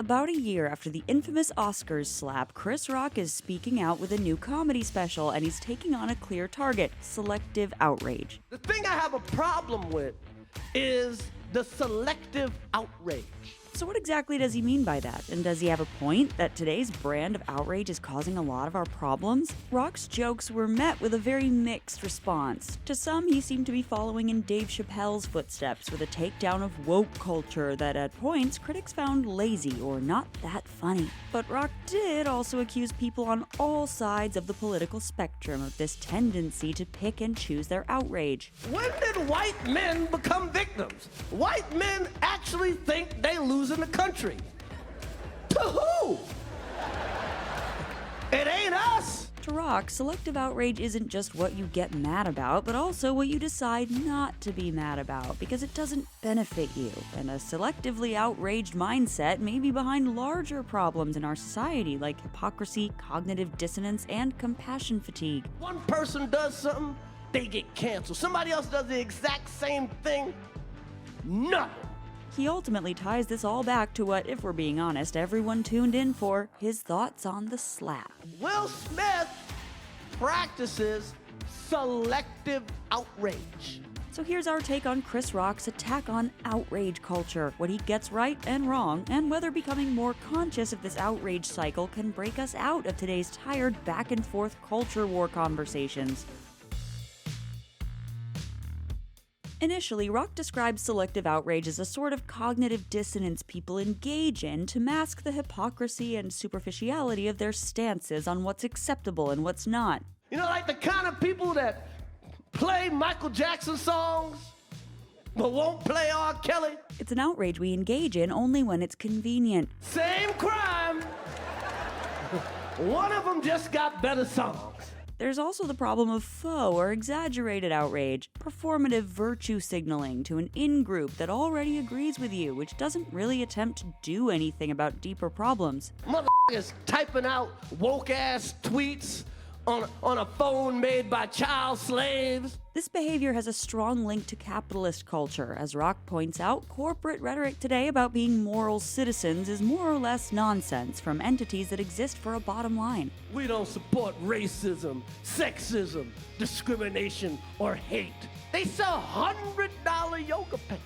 About a year after the infamous Oscars slap, Chris Rock is speaking out with a new comedy special, and he's taking on a clear target: selective outrage. The thing I have a problem with is the selective outrage. So what exactly does he mean by that? And does he have a point that today's brand of outrage is causing a lot of our problems? Rock's jokes were met with a very mixed response. To some, he seemed to be following in Dave Chappelle's footsteps with a takedown of woke culture that at points critics found lazy or not that funny. But Rock did also accuse people on all sides of the political spectrum of this tendency to pick and choose their outrage. When did white men become victims? White men actually think they lose in the country. To who? It ain't us. To Rock, selective outrage isn't just what you get mad about, but also what you decide not to be mad about, because it doesn't benefit you. And a selectively outraged mindset may be behind larger problems in our society, like hypocrisy, cognitive dissonance, and compassion fatigue. One person does something, they get canceled. Somebody else does the exact same thing, nothing. He ultimately ties this all back to what, if we're being honest, everyone tuned in for: his thoughts on the slap. Will Smith practices selective outrage. So here's our take on Chris Rock's attack on outrage culture, what he gets right and wrong, and whether becoming more conscious of this outrage cycle can break us out of today's tired back-and-forth culture war conversations. Initially, Rock described selective outrage as a sort of cognitive dissonance people engage in to mask the hypocrisy and superficiality of their stances on what's acceptable and what's not. You know, like the kind of people that play Michael Jackson songs, but won't play R. Kelly. It's an outrage we engage in only when it's convenient. Same crime. One of them just got better songs. There's also the problem of faux or exaggerated outrage, performative virtue signaling to an in-group that already agrees with you, which doesn't really attempt to do anything about deeper problems. Motherfuckers typing out woke-ass tweets on a phone made by child slaves. This behavior has a strong link to capitalist culture. As Rock points out, corporate rhetoric today about being moral citizens is more or less nonsense from entities that exist for a bottom line. We don't support racism, sexism, discrimination, or hate. They sell $100 yoga pants.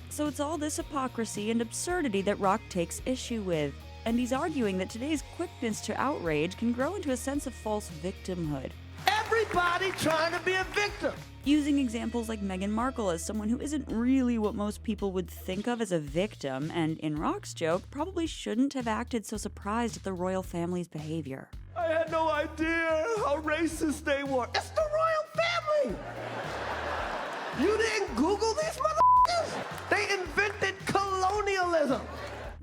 So it's all this hypocrisy and absurdity that Rock takes issue with. And he's arguing that today's quickness to outrage can grow into a sense of false victimhood. Everybody trying to be a victim. Using examples like Meghan Markle as someone who isn't really what most people would think of as a victim, and in Rock's joke, probably shouldn't have acted so surprised at the royal family's behavior. I had no idea how racist they were. It's the royal family. You didn't Google these motherfuckers? They invented colonialism.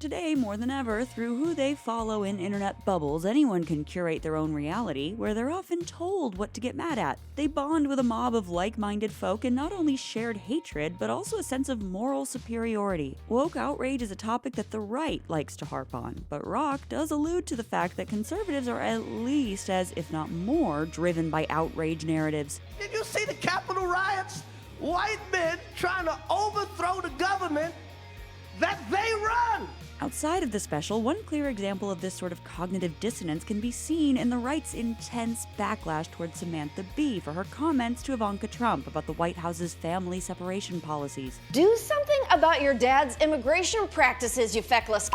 Today, more than ever, through who they follow in internet bubbles, anyone can curate their own reality, where they're often told what to get mad at. They bond with a mob of like-minded folk in not only shared hatred, but also a sense of moral superiority. Woke outrage is a topic that the right likes to harp on, but Rock does allude to the fact that conservatives are at least as, if not more, driven by outrage narratives. Did you see the Capitol riots? White men trying to overthrow the government that they run. Outside of the special, one clear example of this sort of cognitive dissonance can be seen in the right's intense backlash towards Samantha Bee for her comments to Ivanka Trump about the White House's family separation policies. Do something about your dad's immigration practices, you feckless.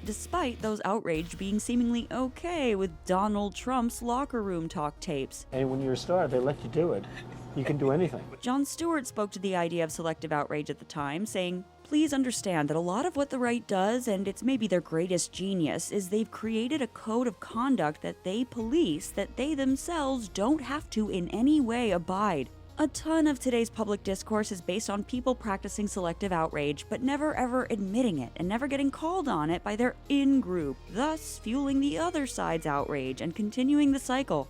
Despite those outraged being seemingly okay with Donald Trump's locker room talk tapes. And when you're a star, they let you do it. You can do anything. Jon Stewart spoke to the idea of selective outrage at the time, saying, "Please understand that a lot of what the right does, and it's maybe their greatest genius, is they've created a code of conduct that they police that they themselves don't have to in any way abide. A ton of today's public discourse is based on people practicing selective outrage, but never ever admitting it and never getting called on it by their in-group, thus fueling the other side's outrage and continuing the cycle."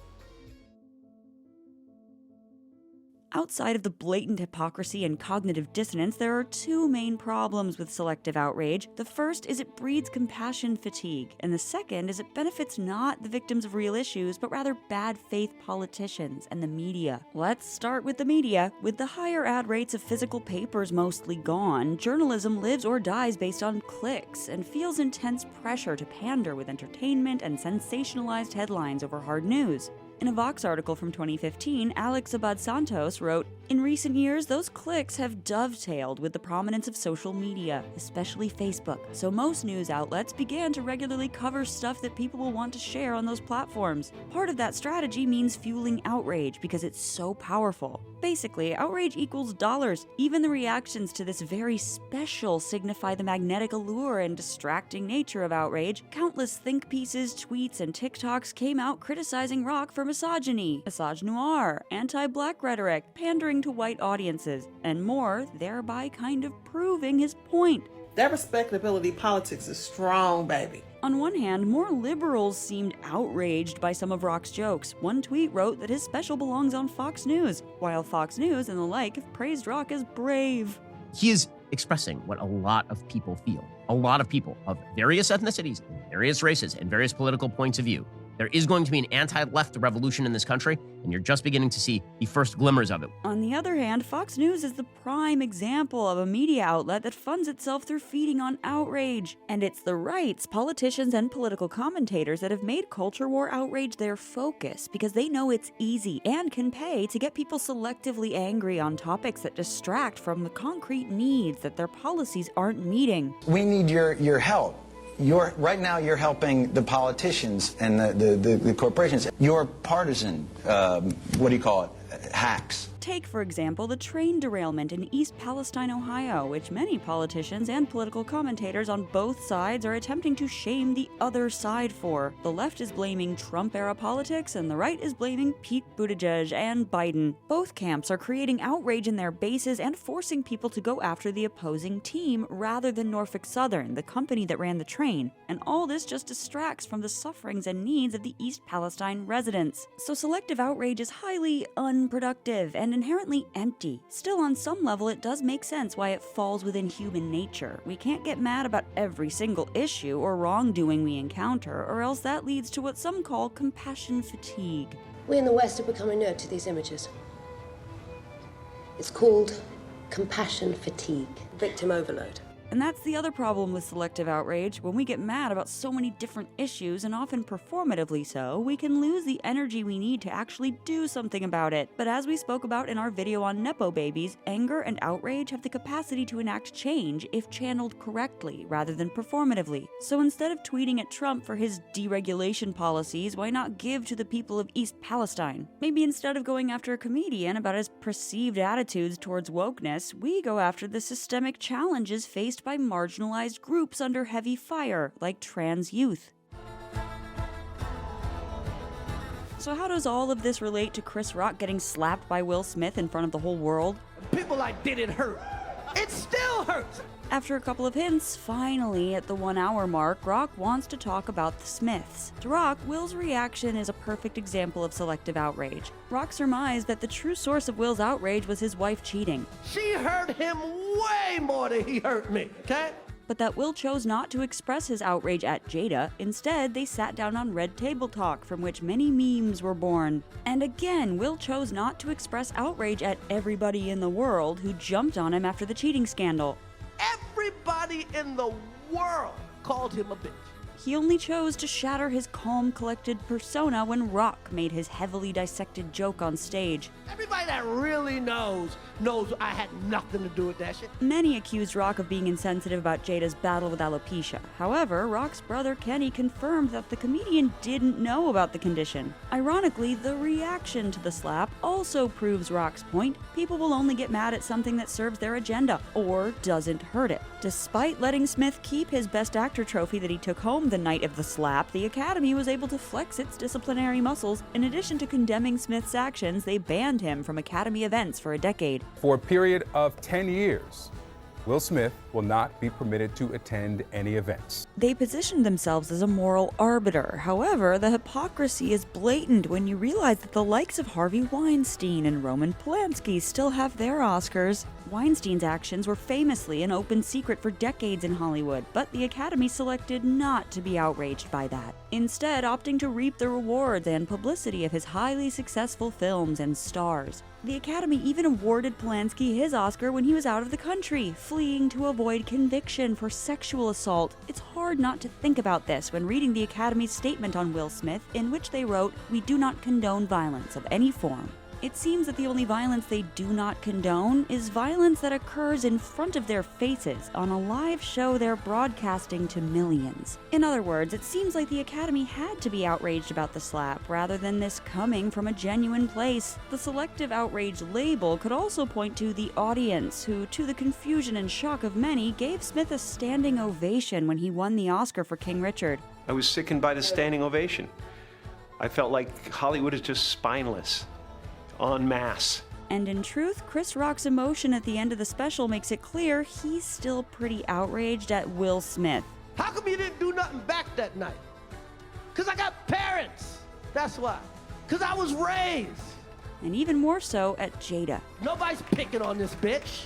Outside of the blatant hypocrisy and cognitive dissonance, there are two main problems with selective outrage. The first is it breeds compassion fatigue, and the second is it benefits not the victims of real issues, but rather bad faith politicians and the media. Let's start with the media. With the higher ad rates of physical papers mostly gone, journalism lives or dies based on clicks and feels intense pressure to pander with entertainment and sensationalized headlines over hard news. In a Vox article from 2015, Alex Abad-Santos wrote, "In recent years, those clicks have dovetailed with the prominence of social media, especially Facebook, so most news outlets began to regularly cover stuff that people will want to share on those platforms. Part of that strategy means fueling outrage because it's so powerful. Basically, outrage equals dollars. Even the reactions to this very special signify the magnetic allure and distracting nature of outrage. Countless think pieces, tweets, and TikToks came out criticizing Rock for misogyny, misogynoir, anti-black rhetoric, pandering to white audiences, and more, thereby kind of proving his point." That respectability politics is strong, baby. On one hand, more liberals seemed outraged by some of Rock's jokes. One tweet wrote that his special belongs on Fox News, while Fox News and the like have praised Rock as brave. He is expressing what a lot of people feel. A lot of people of various ethnicities, various races, and various political points of view. There is going to be an anti-left revolution in this country, and you're just beginning to see the first glimmers of it. On the other hand, Fox News is the prime example of a media outlet that funds itself through feeding on outrage. And it's the rights, politicians, and political commentators that have made culture war outrage their focus because they know it's easy and can pay to get people selectively angry on topics that distract from the concrete needs that their policies aren't meeting. We need your help. Right now you're helping the politicians and the corporations. You're partisan, hacks. Take, for example, the train derailment in East Palestine, Ohio, which many politicians and political commentators on both sides are attempting to shame the other side for. The left is blaming Trump-era politics, and the right is blaming Pete Buttigieg and Biden. Both camps are creating outrage in their bases and forcing people to go after the opposing team rather than Norfolk Southern, the company that ran the train. And all this just distracts from the sufferings and needs of the East Palestine residents. So selective outrage is highly unproductive and inherently empty. Still, on some level, it does make sense why it falls within human nature. We can't get mad about every single issue or wrongdoing we encounter, or else that leads to what some call compassion fatigue. We in the West are becoming inured to these images. It's called compassion fatigue, victim overload. And that's the other problem with selective outrage. When we get mad about so many different issues, and often performatively so, we can lose the energy we need to actually do something about it. But as we spoke about in our video on Nepo babies, anger and outrage have the capacity to enact change if channeled correctly, rather than performatively. So instead of tweeting at Trump for his deregulation policies, why not give to the people of East Palestine? Maybe instead of going after a comedian about his perceived attitudes towards wokeness, we go after the systemic challenges faced by marginalized groups under heavy fire, like trans youth. So how does all of this relate to Chris Rock getting slapped by Will Smith in front of the whole world? People like, did it hurt? It still hurts. After a couple of hints, finally, at the 1 hour mark, Rock wants to talk about the Smiths. To Rock, Will's reaction is a perfect example of selective outrage. Rock surmised that the true source of Will's outrage was his wife cheating. She hurt him way more than he hurt me, okay? But that Will chose not to express his outrage at Jada. Instead, they sat down on Red Table Talk, from which many memes were born. And again, Will chose not to express outrage at everybody in the world who jumped on him after the cheating scandal. Everybody in the world called him a bitch. He only chose to shatter his calm, collected persona when Rock made his heavily dissected joke on stage. Everybody that really knows I had nothing to do with that shit. Many accused Rock of being insensitive about Jada's battle with alopecia. However, Rock's brother Kenny confirmed that the comedian didn't know about the condition. Ironically, the reaction to the slap also proves Rock's point. People will only get mad at something that serves their agenda or doesn't hurt it. Despite letting Smith keep his Best Actor trophy that he took home the night of the slap, the Academy was able to flex its disciplinary muscles. In addition to condemning Smith's actions, they banned him from Academy events for a decade. For a period of 10 years, Will Smith will not be permitted to attend any events. They positioned themselves as a moral arbiter. However, the hypocrisy is blatant when you realize that the likes of Harvey Weinstein and Roman Polanski still have their Oscars. Weinstein's actions were famously an open secret for decades in Hollywood, but the Academy selected not to be outraged by that, instead opting to reap the rewards and publicity of his highly successful films and stars. The Academy even awarded Polanski his Oscar when he was out of the country, fleeing to avoid conviction for sexual assault. It's hard not to think about this when reading the Academy's statement on Will Smith, in which they wrote, "We do not condone violence of any form." It seems that the only violence they do not condone is violence that occurs in front of their faces on a live show they're broadcasting to millions. In other words, it seems like the Academy had to be outraged about the slap rather than this coming from a genuine place. The Selective Outrage label could also point to the audience, who, to the confusion and shock of many, gave Smith a standing ovation when he won the Oscar for King Richard. I was sickened by the standing ovation. I felt like Hollywood is just spineless. En masse. And in truth, Chris Rock's emotion at the end of the special makes it clear he's still pretty outraged at Will Smith. How come you didn't do nothing back that night? Because I got parents. That's why. Because I was raised. And even more so at Jada. Nobody's picking on this bitch.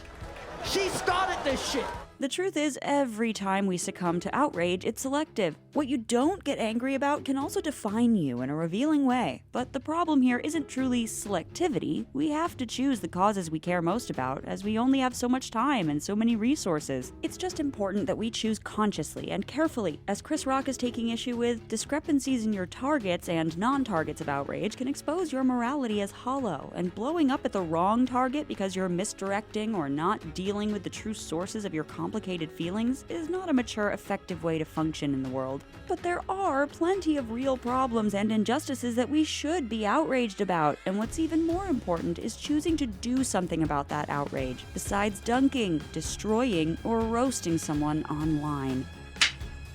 She started this shit. The truth is, every time we succumb to outrage, it's selective. What you don't get angry about can also define you in a revealing way. But the problem here isn't truly selectivity. We have to choose the causes we care most about, as we only have so much time and so many resources. It's just important that we choose consciously and carefully. As Chris Rock is taking issue with, discrepancies in your targets and non-targets of outrage can expose your morality as hollow, and blowing up at the wrong target because you're misdirecting or not dealing with the true sources of your complicated feelings is not a mature, effective way to function in the world. But there are plenty of real problems and injustices that we should be outraged about, and what's even more important is choosing to do something about that outrage, besides dunking, destroying, or roasting someone online.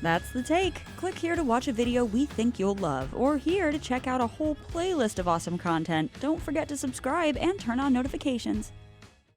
That's The Take. Click here to watch a video we think you'll love, or here to check out a whole playlist of awesome content. Don't forget to subscribe and turn on notifications.